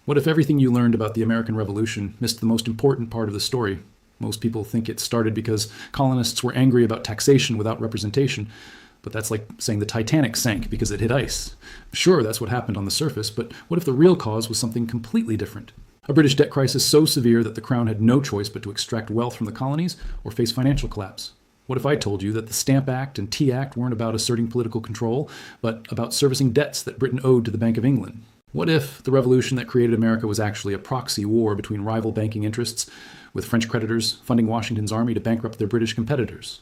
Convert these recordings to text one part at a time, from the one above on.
What if everything you learned about the American Revolution missed the most important part of the story? Most people think it started because colonists were angry about taxation without representation, but that's like saying the Titanic sank because it hit ice. Sure, that's what happened on the surface, but what if the real cause was something completely different? A British debt crisis so severe that the Crown had no choice but to extract wealth from the colonies or face financial collapse? What if I told you that the Stamp Act and Tea Act weren't about asserting political control, but about servicing debts that Britain owed to the Bank of England? What if the revolution that created America was actually a proxy war between rival banking interests, with French creditors funding Washington's army to bankrupt their British competitors?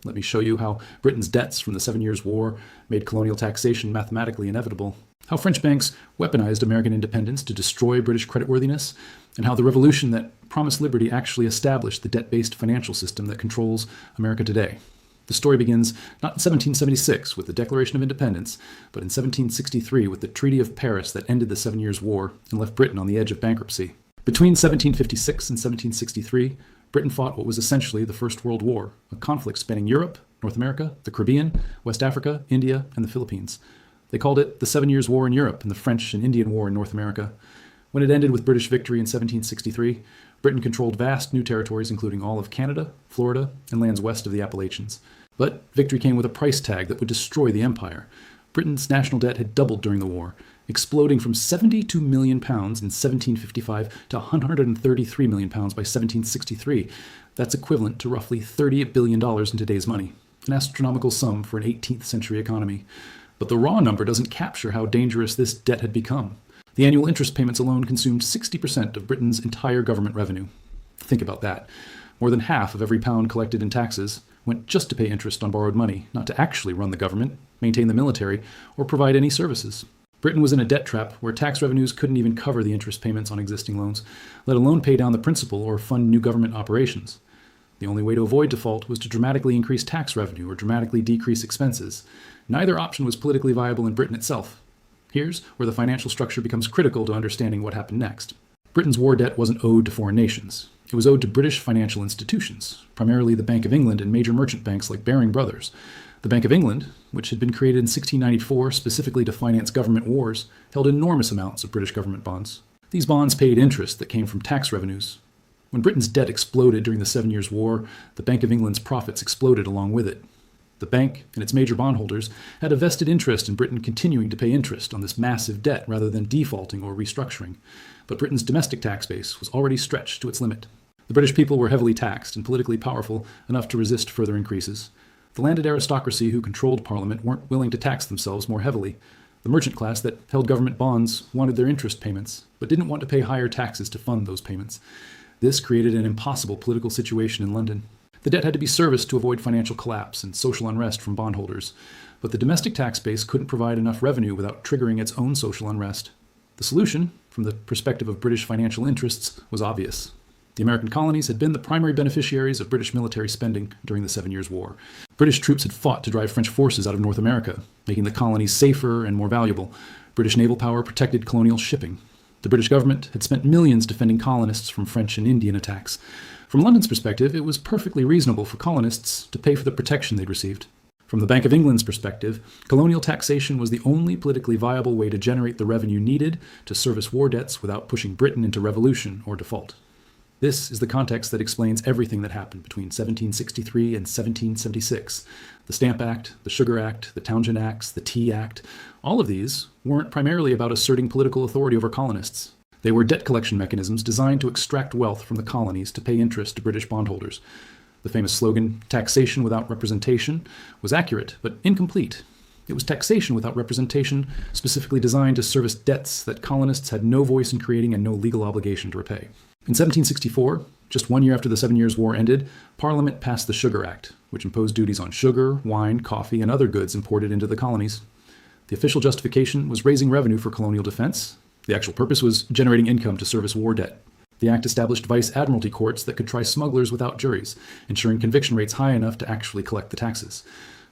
Let me show you how Britain's debts from the 7 Years' War made colonial taxation mathematically inevitable, how French banks weaponized American independence to destroy British creditworthiness, and how the revolution that promised liberty actually established the debt-based financial system that controls America today. The story begins not in 1776 with the Declaration of Independence, but in 1763 with the Treaty of Paris that ended the 7 Years' War and left Britain on the edge of bankruptcy. Between 1756 and 1763, Britain fought what was essentially the First World War, a conflict spanning Europe, North America, the Caribbean, West Africa, India, and the Philippines. They called it the 7 Years' War in Europe and the French and Indian War in North America. When it ended with British victory in 1763, Britain controlled vast new territories including all of Canada, Florida, and lands west of the Appalachians. But victory came with a price tag that would destroy the empire. Britain's national debt had doubled during the war, exploding from £72 million in 1755 to £133 million by 1763. That's equivalent to roughly $30 billion in today's money, an astronomical sum for an 18th century economy. But the raw number doesn't capture how dangerous this debt had become. The annual interest payments alone consumed 60% of Britain's entire government revenue. Think about that. More than half of every pound collected in taxes went just to pay interest on borrowed money, not to actually run the government, maintain the military, or provide any services. Britain was in a debt trap where tax revenues couldn't even cover the interest payments on existing loans, let alone pay down the principal or fund new government operations. The only way to avoid default was to dramatically increase tax revenue or dramatically decrease expenses. Neither option was politically viable in Britain itself. Here's where the financial structure becomes critical to understanding what happened next. Britain's war debt wasn't owed to foreign nations. It was owed to British financial institutions, primarily the Bank of England and major merchant banks like Baring Brothers. The Bank of England, which had been created in 1694 specifically to finance government wars, held enormous amounts of British government bonds. These bonds paid interest that came from tax revenues. When Britain's debt exploded during the 7 Years' War, the Bank of England's profits exploded along with it. The bank and its major bondholders had a vested interest in Britain continuing to pay interest on this massive debt rather than defaulting or restructuring. But Britain's domestic tax base was already stretched to its limit. The British people were heavily taxed and politically powerful enough to resist further increases. The landed aristocracy who controlled Parliament weren't willing to tax themselves more heavily. The merchant class that held government bonds wanted their interest payments, but didn't want to pay higher taxes to fund those payments. This created an impossible political situation in London. The debt had to be serviced to avoid financial collapse and social unrest from bondholders, but the domestic tax base couldn't provide enough revenue without triggering its own social unrest. The solution, from the perspective of British financial interests, was obvious. The American colonies had been the primary beneficiaries of British military spending during the 7 Years' War. British troops had fought to drive French forces out of North America, making the colonies safer and more valuable. British naval power protected colonial shipping. The British government had spent millions defending colonists from French and Indian attacks. From London's perspective, it was perfectly reasonable for colonists to pay for the protection they'd received. From the Bank of England's perspective, colonial taxation was the only politically viable way to generate the revenue needed to service war debts without pushing Britain into revolution or default. This is the context that explains everything that happened between 1763 and 1776. The Stamp Act, the Sugar Act, the Townshend Acts, the Tea Act, all of these weren't primarily about asserting political authority over colonists. They were debt collection mechanisms designed to extract wealth from the colonies to pay interest to British bondholders. The famous slogan, "Taxation without representation," was accurate, but incomplete. It was taxation without representation, specifically designed to service debts that colonists had no voice in creating and no legal obligation to repay. In 1764, just 1 year after the 7 Years' War ended, Parliament passed the Sugar Act, which imposed duties on sugar, wine, coffee, and other goods imported into the colonies. The official justification was raising revenue for colonial defense. The actual purpose was generating income to service war debt. The act established vice admiralty courts that could try smugglers without juries, ensuring conviction rates high enough to actually collect the taxes.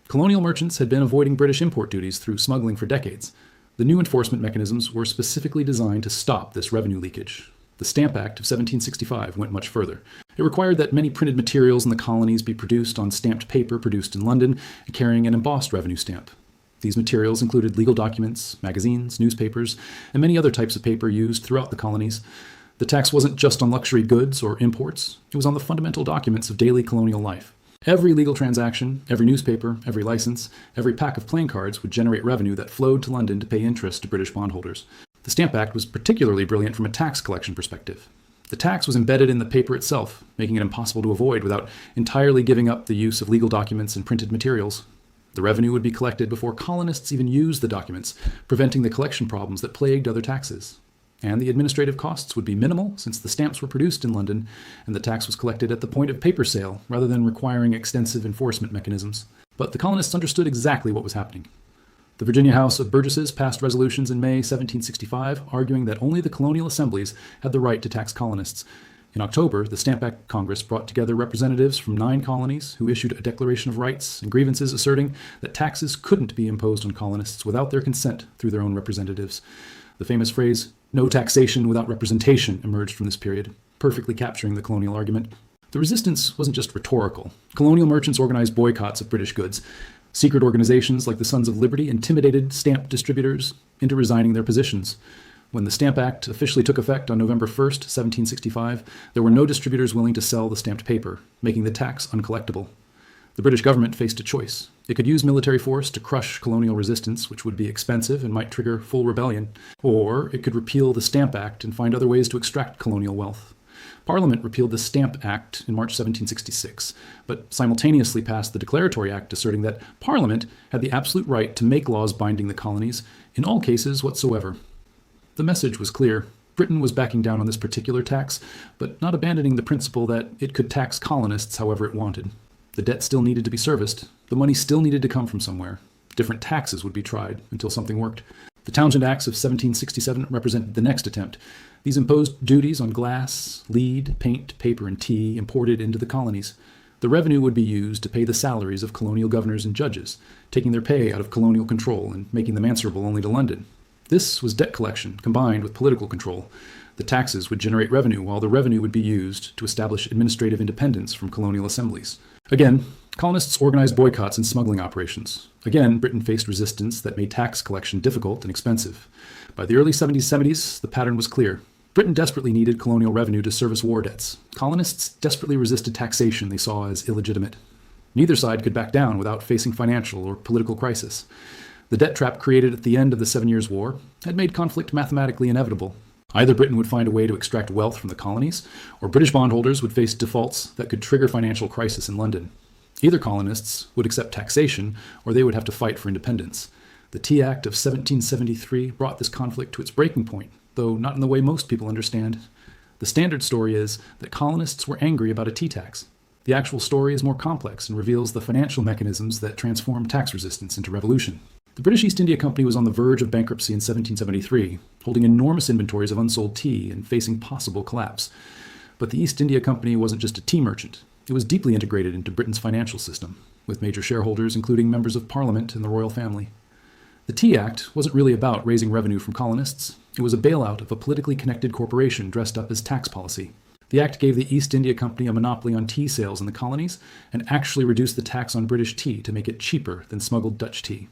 Colonial merchants had been avoiding British import duties through smuggling for decades. The new enforcement mechanisms were specifically designed to stop this revenue leakage. The Stamp Act of 1765 went much further. It required that many printed materials in the colonies be produced on stamped paper produced in London, carrying an embossed revenue stamp. These materials included legal documents, magazines, newspapers, and many other types of paper used throughout the colonies. The tax wasn't just on luxury goods or imports, it was on the fundamental documents of daily colonial life. Every legal transaction, every newspaper, every license, every pack of playing cards would generate revenue that flowed to London to pay interest to British bondholders. The Stamp Act was particularly brilliant from a tax collection perspective. The tax was embedded in the paper itself, making it impossible to avoid without entirely giving up the use of legal documents and printed materials. The revenue would be collected before colonists even used the documents, preventing the collection problems that plagued other taxes. And the administrative costs would be minimal since the stamps were produced in London and the tax was collected at the point of paper sale rather than requiring extensive enforcement mechanisms. But the colonists understood exactly what was happening. The Virginia House of Burgesses passed resolutions in May 1765 arguing that only the colonial assemblies had the right to tax colonists. In October, the Stamp Act Congress brought together representatives from 9 colonies who issued a declaration of rights and grievances asserting that taxes couldn't be imposed on colonists without their consent through their own representatives. The famous phrase, "no taxation without representation," emerged from this period, perfectly capturing the colonial argument. The resistance wasn't just rhetorical. Colonial merchants organized boycotts of British goods. Secret organizations like the Sons of Liberty intimidated stamp distributors into resigning their positions. When the Stamp Act officially took effect on November 1st, 1765, there were no distributors willing to sell the stamped paper, making the tax uncollectible. The British government faced a choice. It could use military force to crush colonial resistance, which would be expensive and might trigger full rebellion, or it could repeal the Stamp Act and find other ways to extract colonial wealth. Parliament repealed the Stamp Act in March 1766, but simultaneously passed the Declaratory Act asserting that Parliament had the absolute right to make laws binding the colonies in all cases whatsoever. The message was clear. Britain was backing down on this particular tax, but not abandoning the principle that it could tax colonists however it wanted. The debt still needed to be serviced. The money still needed to come from somewhere. Different taxes would be tried until something worked. The Townshend Acts of 1767 represented the next attempt. These imposed duties on glass, lead, paint, paper, and tea imported into the colonies. The revenue would be used to pay the salaries of colonial governors and judges, taking their pay out of colonial control and making them answerable only to London. This was debt collection combined with political control. The taxes would generate revenue, while the revenue would be used to establish administrative independence from colonial assemblies. Again, colonists organized boycotts and smuggling operations. Again, Britain faced resistance that made tax collection difficult and expensive. By the early 1770s, the pattern was clear. Britain desperately needed colonial revenue to service war debts. Colonists desperately resisted taxation they saw as illegitimate. Neither side could back down without facing financial or political crisis. The debt trap created at the end of the 7 Years' War had made conflict mathematically inevitable. Either Britain would find a way to extract wealth from the colonies, or British bondholders would face defaults that could trigger financial crisis in London. Either colonists would accept taxation, or they would have to fight for independence. The Tea Act of 1773 brought this conflict to its breaking point, though not in the way most people understand. The standard story is that colonists were angry about a tea tax. The actual story is more complex and reveals the financial mechanisms that transformed tax resistance into revolution. The British East India Company was on the verge of bankruptcy in 1773, holding enormous inventories of unsold tea and facing possible collapse. But the East India Company wasn't just a tea merchant. It was deeply integrated into Britain's financial system, with major shareholders including members of Parliament and the royal family. The Tea Act wasn't really about raising revenue from colonists. It was a bailout of a politically connected corporation dressed up as tax policy. The act gave the East India Company a monopoly on tea sales in the colonies and actually reduced the tax on British tea to make it cheaper than smuggled Dutch tea.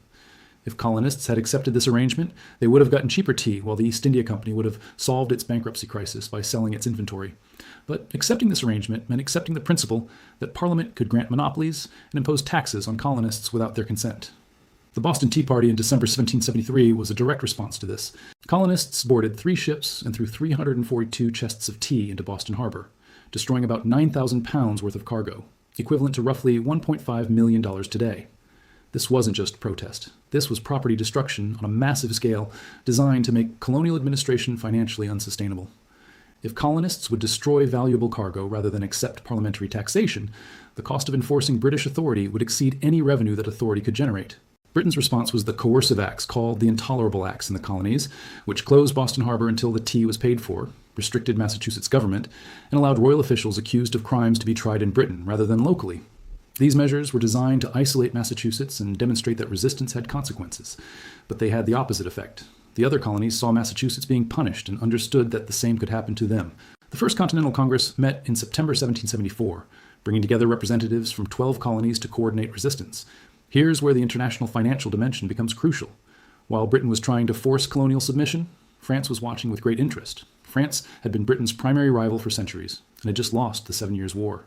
If colonists had accepted this arrangement, they would have gotten cheaper tea, while the East India Company would have solved its bankruptcy crisis by selling its inventory. But accepting this arrangement meant accepting the principle that Parliament could grant monopolies and impose taxes on colonists without their consent. The Boston Tea Party in December 1773 was a direct response to this. Colonists boarded 3 ships and threw 342 chests of tea into Boston Harbor, destroying about 9,000 pounds worth of cargo, equivalent to roughly $1.5 million today. This wasn't just protest. This was property destruction on a massive scale designed to make colonial administration financially unsustainable. If colonists would destroy valuable cargo rather than accept parliamentary taxation, the cost of enforcing British authority would exceed any revenue that authority could generate. Britain's response was the coercive acts called the Intolerable Acts in the colonies, which closed Boston Harbor until the tea was paid for, restricted Massachusetts' government, and allowed royal officials accused of crimes to be tried in Britain rather than locally. These measures were designed to isolate Massachusetts and demonstrate that resistance had consequences, but they had the opposite effect. The other colonies saw Massachusetts being punished and understood that the same could happen to them. The First Continental Congress met in September 1774, bringing together representatives from 12 colonies to coordinate resistance. Here's where the international financial dimension becomes crucial. While Britain was trying to force colonial submission, France was watching with great interest. France had been Britain's primary rival for centuries and had just lost the 7 Years' War.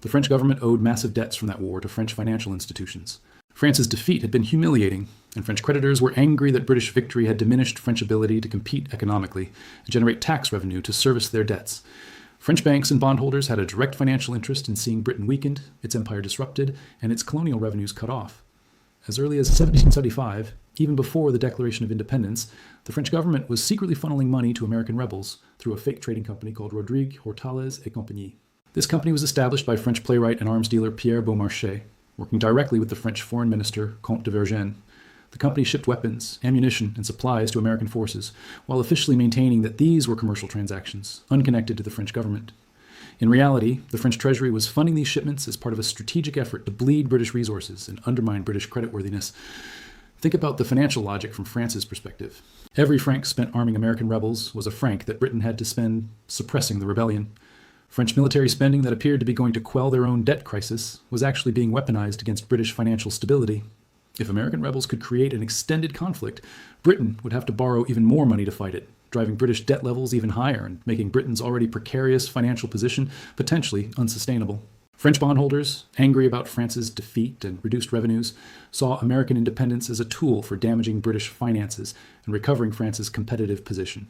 The French government owed massive debts from that war to French financial institutions. France's defeat had been humiliating, and French creditors were angry that British victory had diminished French ability to compete economically and generate tax revenue to service their debts. French banks and bondholders had a direct financial interest in seeing Britain weakened, its empire disrupted, and its colonial revenues cut off. As early as 1775, even before the Declaration of Independence, the French government was secretly funneling money to American rebels through a fake trading company called Rodrigue, Hortalez et Compagnie. This company was established by French playwright and arms dealer Pierre Beaumarchais, working directly with the French foreign minister, Comte de Vergennes. The company shipped weapons, ammunition, and supplies to American forces, while officially maintaining that these were commercial transactions, unconnected to the French government. In reality, the French treasury was funding these shipments as part of a strategic effort to bleed British resources and undermine British creditworthiness. Think about the financial logic from France's perspective. Every franc spent arming American rebels was a franc that Britain had to spend suppressing the rebellion. French military spending that appeared to be going to quell their own debt crisis was actually being weaponized against British financial stability. If American rebels could create an extended conflict, Britain would have to borrow even more money to fight it, driving British debt levels even higher and making Britain's already precarious financial position potentially unsustainable. French bondholders, angry about France's defeat and reduced revenues, saw American independence as a tool for damaging British finances and recovering France's competitive position.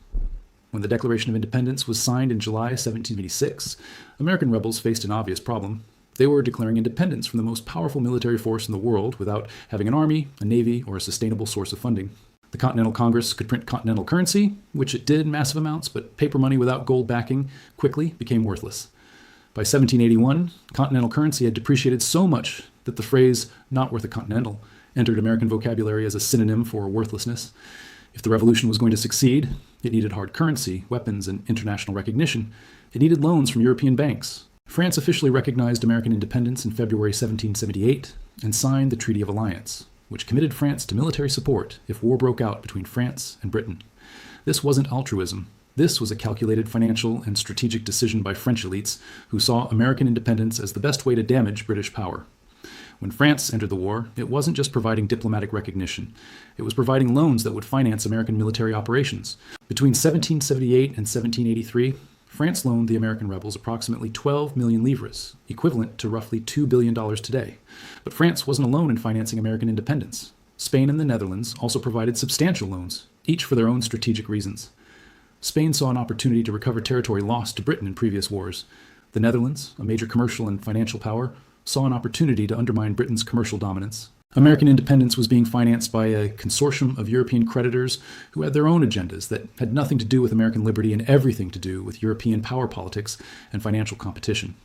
When the Declaration of Independence was signed in July 1786, American rebels faced an obvious problem. They were declaring independence from the most powerful military force in the world without having an army, a navy, or a sustainable source of funding. The Continental Congress could print continental currency, which it did in massive amounts, but paper money without gold backing quickly became worthless. By 1781, continental currency had depreciated so much that the phrase, "not worth a continental," entered American vocabulary as a synonym for worthlessness. If the revolution was going to succeed, it needed hard currency, weapons, and international recognition. It needed loans from European banks. France officially recognized American independence in February 1778 and signed the Treaty of Alliance, which committed France to military support if war broke out between France and Britain. This wasn't altruism. This was a calculated financial and strategic decision by French elites who saw American independence as the best way to damage British power. When France entered the war, it wasn't just providing diplomatic recognition. It was providing loans that would finance American military operations. Between 1778 and 1783, France loaned the American rebels approximately 12 million livres, equivalent to roughly $2 billion today. But France wasn't alone in financing American independence. Spain and the Netherlands also provided substantial loans, each for their own strategic reasons. Spain saw an opportunity to recover territory lost to Britain in previous wars. The Netherlands, a major commercial and financial power, saw an opportunity to undermine Britain's commercial dominance. American independence was being financed by a consortium of European creditors who had their own agendas that had nothing to do with American liberty and everything to do with European power politics and financial competition.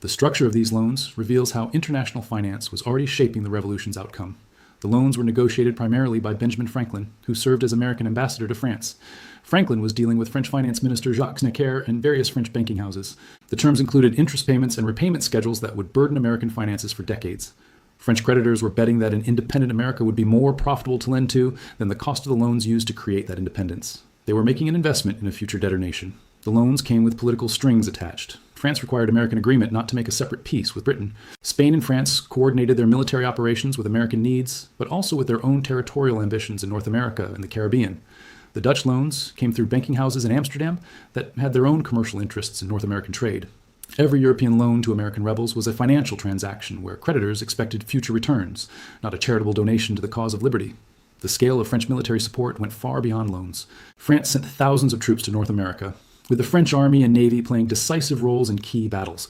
The structure of these loans reveals how international finance was already shaping the revolution's outcome. The loans were negotiated primarily by Benjamin Franklin, who served as American ambassador to France. Franklin was dealing with French finance minister Jacques Necker and various French banking houses. The terms included interest payments and repayment schedules that would burden American finances for decades. French creditors were betting that an independent America would be more profitable to lend to than the cost of the loans used to create that independence. They were making an investment in a future debtor nation. The loans came with political strings attached. France required American agreement not to make a separate peace with Britain. Spain and France coordinated their military operations with American needs, but also with their own territorial ambitions in North America and the Caribbean. The Dutch loans came through banking houses in Amsterdam that had their own commercial interests in North American trade. Every European loan to American rebels was a financial transaction where creditors expected future returns, not a charitable donation to the cause of liberty. The scale of French military support went far beyond loans. France sent thousands of troops to North America, with the French army and navy playing decisive roles in key battles.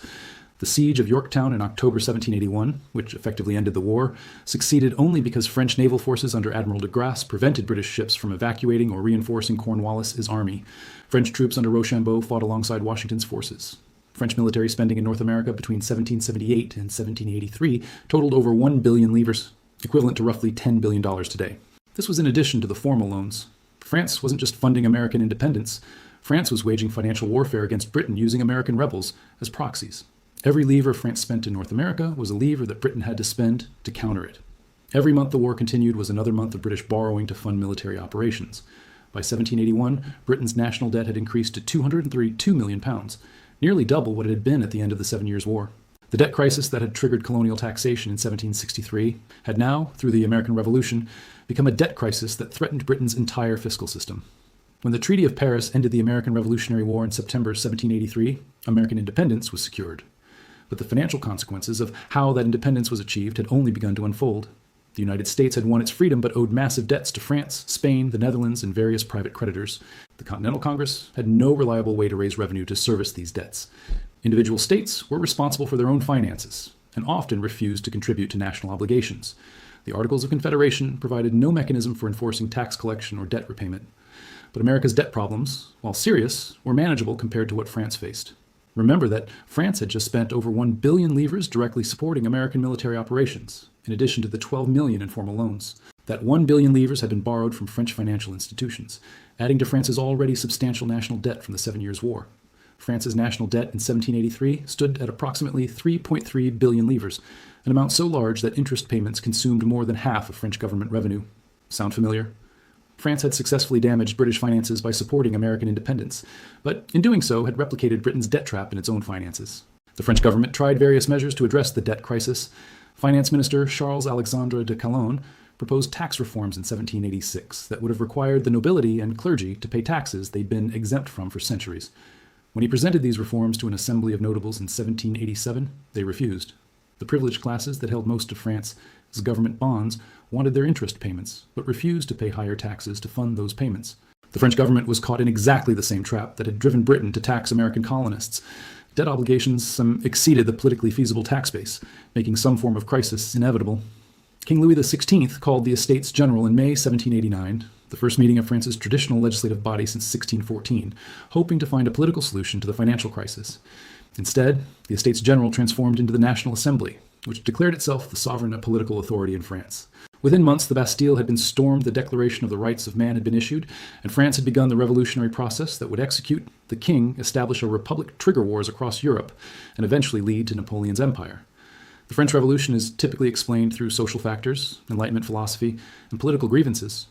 The siege of Yorktown in October 1781, which effectively ended the war, succeeded only because French naval forces under Admiral de Grasse prevented British ships from evacuating or reinforcing Cornwallis' army. French troops under Rochambeau fought alongside Washington's forces. French military spending in North America between 1778 and 1783 totaled over 1 billion livres, equivalent to roughly $10 billion today. This was in addition to the formal loans. France wasn't just funding American independence. France was waging financial warfare against Britain using American rebels as proxies. Every livre France spent in North America was a livre that Britain had to spend to counter it. Every month the war continued was another month of British borrowing to fund military operations. By 1781, Britain's national debt had increased to £232 million, nearly double what it had been at the end of the 7 Years' War. The debt crisis that had triggered colonial taxation in 1763 had now, through the American Revolution, become a debt crisis that threatened Britain's entire fiscal system. When the Treaty of Paris ended the American Revolutionary War in September 1783, American independence was secured. But the financial consequences of how that independence was achieved had only begun to unfold. The United States had won its freedom but owed massive debts to France, Spain, the Netherlands, and various private creditors. The Continental Congress had no reliable way to raise revenue to service these debts. Individual states were responsible for their own finances and often refused to contribute to national obligations. The Articles of Confederation provided no mechanism for enforcing tax collection or debt repayment. But America's debt problems, while serious, were manageable compared to what France faced. Remember that France had just spent over 1 billion livres directly supporting American military operations, in addition to the 12 million in formal loans. That 1 billion livres had been borrowed from French financial institutions, adding to France's already substantial national debt from the 7 Years' War. France's national debt in 1783 stood at approximately 3.3 billion livres, an amount so large that interest payments consumed more than half of French government revenue. Sound familiar? France had successfully damaged British finances by supporting American independence, but in doing so had replicated Britain's debt trap in its own finances. The French government tried various measures to address the debt crisis. Finance Minister Charles-Alexandre de Calonne proposed tax reforms in 1786 that would have required the nobility and clergy to pay taxes they'd been exempt from for centuries. When he presented these reforms to an assembly of notables in 1787, they refused. The privileged classes that held most of France's government bonds wanted their interest payments, but refused to pay higher taxes to fund those payments. The French government was caught in exactly the same trap that had driven Britain to tax American colonists. Debt obligations exceeded the politically feasible tax base, making some form of crisis inevitable. King Louis XVI called the Estates General in May 1789, the first meeting of France's traditional legislative body since 1614, hoping to find a political solution to the financial crisis. Instead, the Estates General transformed into the National Assembly, which declared itself the sovereign political authority in France. Within months, the Bastille had been stormed, the Declaration of the Rights of Man had been issued, and France had begun the revolutionary process that would execute the king, establish a republic, trigger wars across Europe, and eventually lead to Napoleon's empire. The French Revolution is typically explained through social factors, Enlightenment philosophy, and political grievances.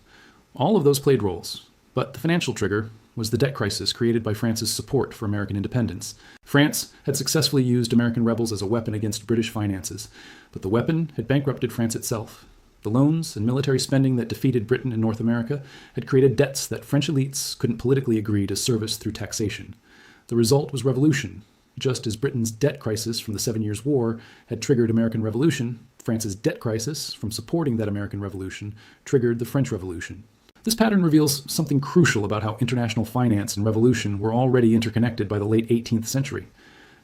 All of those played roles, but the financial trigger was the debt crisis created by France's support for American independence. France had successfully used American rebels as a weapon against British finances, but the weapon had bankrupted France itself. The loans and military spending that defeated Britain in North America had created debts that French elites couldn't politically agree to service through taxation. The result was revolution. Just as Britain's debt crisis from the 7 Years' War had triggered American Revolution, France's debt crisis from supporting that American Revolution triggered the French Revolution. This pattern reveals something crucial about how international finance and revolution were already interconnected by the late 18th century.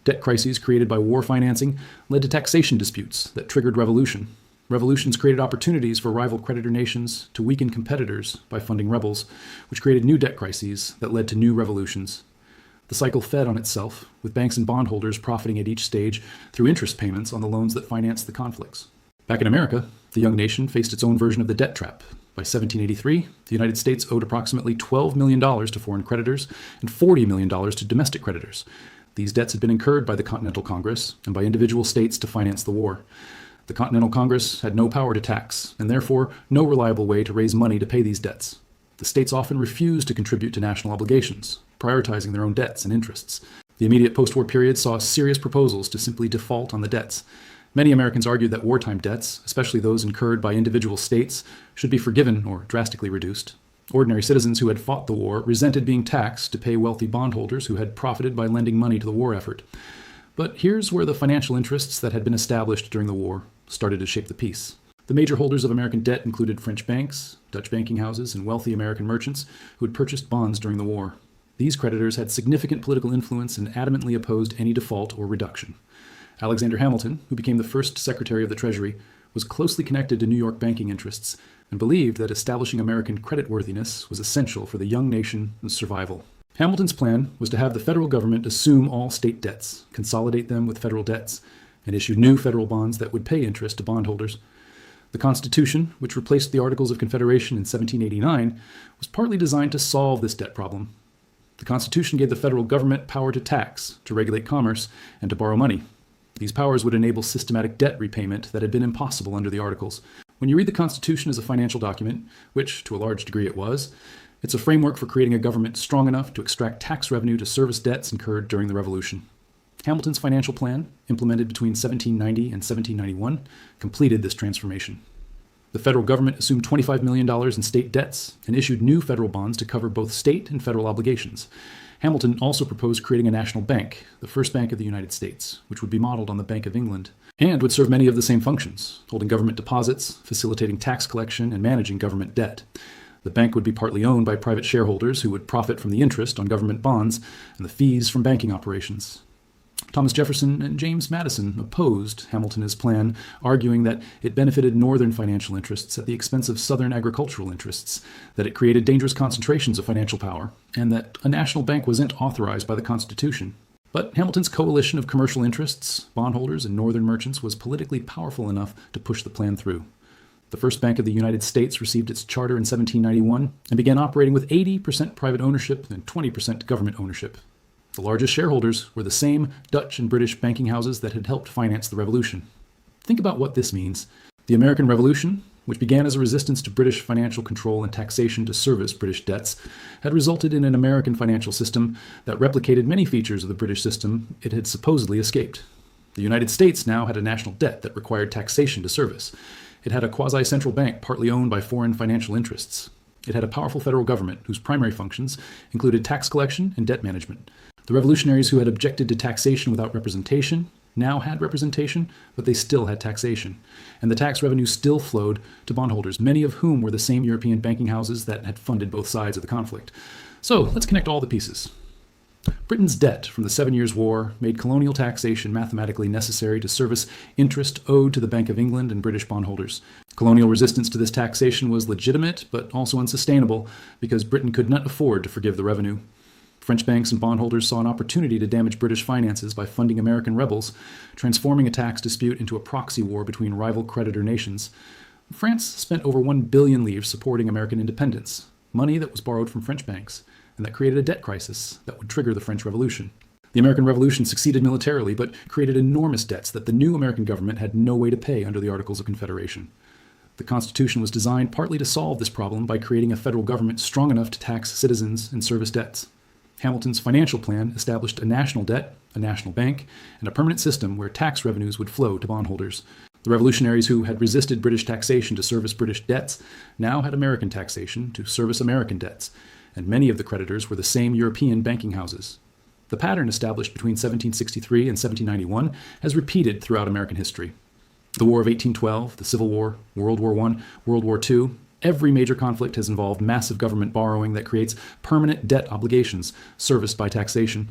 Debt crises created by war financing led to taxation disputes that triggered revolution. Revolutions created opportunities for rival creditor nations to weaken competitors by funding rebels, which created new debt crises that led to new revolutions. The cycle fed on itself, with banks and bondholders profiting at each stage through interest payments on the loans that financed the conflicts. Back in America, the young nation faced its own version of the debt trap. By 1783, the United States owed approximately $12 million to foreign creditors and $40 million to domestic creditors. These debts had been incurred by the Continental Congress and by individual states to finance the war. The Continental Congress had no power to tax, and therefore no reliable way to raise money to pay these debts. The states often refused to contribute to national obligations, prioritizing their own debts and interests. The immediate post-war period saw serious proposals to simply default on the debts. Many Americans argued that wartime debts, especially those incurred by individual states, should be forgiven or drastically reduced. Ordinary citizens who had fought the war resented being taxed to pay wealthy bondholders who had profited by lending money to the war effort. But here's where the financial interests that had been established during the war started to shape the peace. The major holders of American debt included French banks, Dutch banking houses, and wealthy American merchants who had purchased bonds during the war. These creditors had significant political influence and adamantly opposed any default or reduction. Alexander Hamilton, who became the first Secretary of the Treasury, was closely connected to New York banking interests and believed that establishing American creditworthiness was essential for the young nation's survival. Hamilton's plan was to have the federal government assume all state debts, consolidate them with federal debts, and issue new federal bonds that would pay interest to bondholders. The Constitution, which replaced the Articles of Confederation in 1789, was partly designed to solve this debt problem. The Constitution gave the federal government power to tax, to regulate commerce, and to borrow money. These powers would enable systematic debt repayment that had been impossible under the Articles. When you read the Constitution as a financial document, which to a large degree it was, it's a framework for creating a government strong enough to extract tax revenue to service debts incurred during the Revolution. Hamilton's financial plan, implemented between 1790 and 1791, completed this transformation. The federal government assumed $25 million in state debts and issued new federal bonds to cover both state and federal obligations. Hamilton also proposed creating a national bank, the first bank of the United States, which would be modeled on the Bank of England, and would serve many of the same functions, holding government deposits, facilitating tax collection, and managing government debt. The bank would be partly owned by private shareholders who would profit from the interest on government bonds and the fees from banking operations. Thomas Jefferson and James Madison opposed Hamilton's plan, arguing that it benefited northern financial interests at the expense of southern agricultural interests, that it created dangerous concentrations of financial power, and that a national bank wasn't authorized by the Constitution. But Hamilton's coalition of commercial interests, bondholders, and northern merchants was politically powerful enough to push the plan through. The First Bank of the United States received its charter in 1791 and began operating with 80% private ownership and 20% government ownership. The largest shareholders were the same Dutch and British banking houses that had helped finance the Revolution. Think about what this means. The American Revolution, which began as a resistance to British financial control and taxation to service British debts, had resulted in an American financial system that replicated many features of the British system it had supposedly escaped. The United States now had a national debt that required taxation to service. It had a quasi-central bank partly owned by foreign financial interests. It had a powerful federal government whose primary functions included tax collection and debt management. The revolutionaries who had objected to taxation without representation now had representation, but they still had taxation. And the tax revenue still flowed to bondholders, many of whom were the same European banking houses that had funded both sides of the conflict. So let's connect all the pieces. Britain's debt from the 7 Years' War made colonial taxation mathematically necessary to service interest owed to the Bank of England and British bondholders. Colonial resistance to this taxation was legitimate, but also unsustainable, because Britain could not afford to forgive the revenue. French banks and bondholders saw an opportunity to damage British finances by funding American rebels, transforming a tax dispute into a proxy war between rival creditor nations. France spent over 1 billion livres supporting American independence, money that was borrowed from French banks, and that created a debt crisis that would trigger the French Revolution. The American Revolution succeeded militarily, but created enormous debts that the new American government had no way to pay under the Articles of Confederation. The Constitution was designed partly to solve this problem by creating a federal government strong enough to tax citizens and service debts. Hamilton's financial plan established a national debt, a national bank, and a permanent system where tax revenues would flow to bondholders. The revolutionaries who had resisted British taxation to service British debts now had American taxation to service American debts, and many of the creditors were the same European banking houses. The pattern established between 1763 and 1791 has repeated throughout American history. The War of 1812, the Civil War, World War I, World War II, every major conflict has involved massive government borrowing that creates permanent debt obligations serviced by taxation.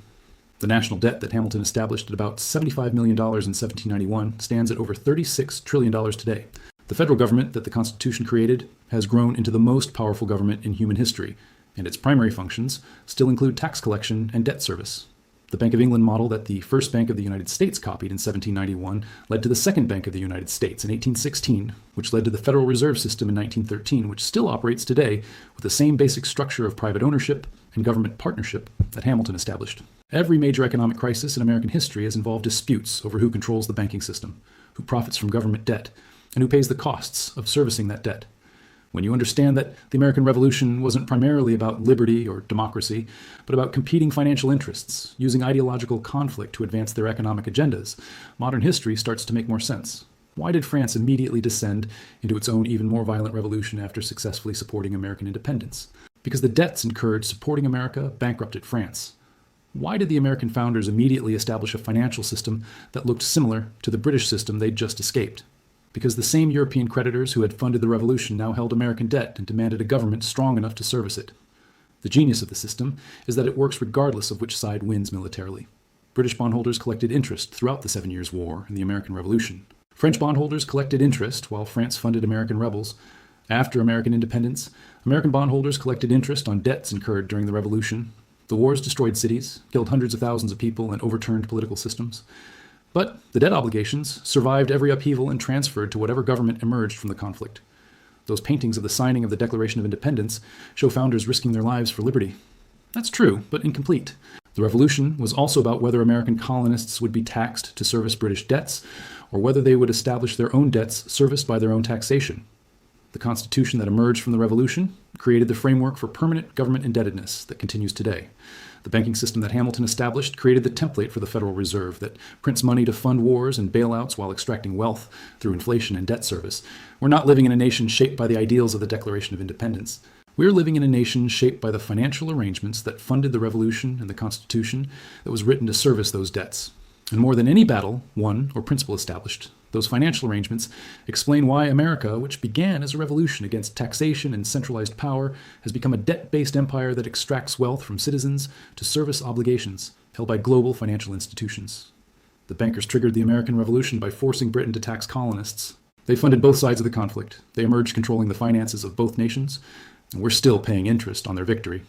The national debt that Hamilton established at about $75 million in 1791 stands at over $36 trillion today. The federal government that the Constitution created has grown into the most powerful government in human history, and its primary functions still include tax collection and debt service. The Bank of England model that the First Bank of the United States copied in 1791 led to the Second Bank of the United States in 1816, which led to the Federal Reserve System in 1913, which still operates today with the same basic structure of private ownership and government partnership that Hamilton established. Every major economic crisis in American history has involved disputes over who controls the banking system, who profits from government debt, and who pays the costs of servicing that debt. When you understand that the American Revolution wasn't primarily about liberty or democracy, but about competing financial interests, using ideological conflict to advance their economic agendas, modern history starts to make more sense. Why did France immediately descend into its own even more violent revolution after successfully supporting American independence? Because the debts incurred supporting America bankrupted France. Why did the American founders immediately establish a financial system that looked similar to the British system they'd just escaped? Because the same European creditors who had funded the revolution now held American debt and demanded a government strong enough to service it. The genius of the system is that it works regardless of which side wins militarily. British bondholders collected interest throughout the 7 Years' War and the American Revolution. French bondholders collected interest while France funded American rebels. After American independence, American bondholders collected interest on debts incurred during the Revolution. The wars destroyed cities, killed hundreds of thousands of people, and overturned political systems. But the debt obligations survived every upheaval and transferred to whatever government emerged from the conflict. Those paintings of the signing of the Declaration of Independence show founders risking their lives for liberty. That's true, but incomplete. The Revolution was also about whether American colonists would be taxed to service British debts, or whether they would establish their own debts serviced by their own taxation. The Constitution that emerged from the Revolution created the framework for permanent government indebtedness that continues today. The banking system that Hamilton established created the template for the Federal Reserve that prints money to fund wars and bailouts while extracting wealth through inflation and debt service. We're not living in a nation shaped by the ideals of the Declaration of Independence. We're living in a nation shaped by the financial arrangements that funded the Revolution and the Constitution that was written to service those debts. And more than any battle won or principle established, those financial arrangements explain why America, which began as a revolution against taxation and centralized power, has become a debt-based empire that extracts wealth from citizens to service obligations held by global financial institutions. The bankers triggered the American Revolution by forcing Britain to tax colonists. They funded both sides of the conflict. They emerged controlling the finances of both nations, and we're still paying interest on their victory.